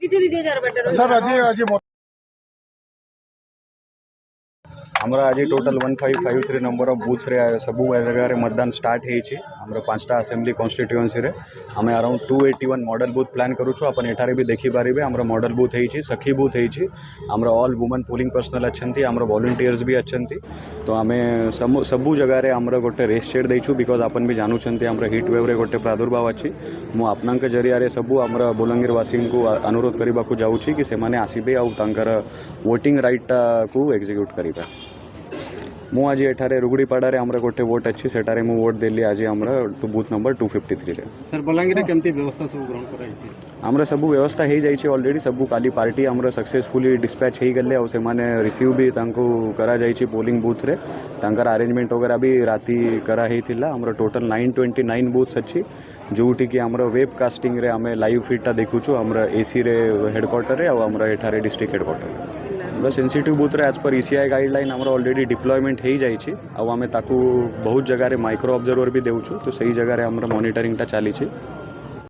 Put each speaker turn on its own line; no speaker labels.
Sir आज
आमर आज टोटल 1553 नंबर ऑफ बूथ रे सबू जगह मतदान स्टार्ट होती आमर 5टा असेंबली कन्स्टिट्युएंसी रे आम अराउंड 281 मॉडल बूथ प्लान करूँ अपन एठारे भी देखिपारे आमर मॉडल बूथ होती सखी बूथ होती आमर ऑल वुमेन पोलिंग पर्सनल अच्छा आमर वॉलंटियर्स भी अच्छा तो आम सबू जगार आमर गोटे रेस्ट शेड देचु बिकज अपन भी जानूँ आमर हिट वेव रे गोटे प्रादुर्भाव अच्छी मु आपना जरिया सबू आमर बलांगीरवासी को अनुरोध करने को जाऊँगी कि से आसबे आर वोटिंग राइट को एग्जीक्यूट करेंगे मु आज एठारे रुगुड़ीपाड़ा आमर गोटे वोट अच्छी सेटारे मु वोट देली आज आमर बूथ नंबर 253 रे
सर बलांगीर केमती व्यवस्था सब ग्रहण कराई
आमर सबू व्यवस्था हो जाइए ऑलरेडी सबू काली पार्टी आमर सक्सेसफुली डिस्पैच हो गले और से रिसीव भी तांको करा जाइए पोलिंग बूथ रे तांकर अरेंजमेंट वगैरह भी राति करा ही आमर टोटल 929 बूथ्स अच्छी जोटी कि आमर वेब कास्टिंग रे आमे लाइव फीडटा देखुछु आमर एसी रे हेडक्वार्टर रे और आमर एठारे डिस्ट्रिक्ट हेडक्वार्टर सेंसिटिव बूथ रे एज पर ईसीआई गाइडलाइन आमर ऑलरेडी डिप्लॉयमेंट हो जाइए आउ आमे ताकू बहुत जगह माइक्रो ऑब्जर्वर भी देउछु तो सही जगह आमर मॉनिटरिंगटा चली।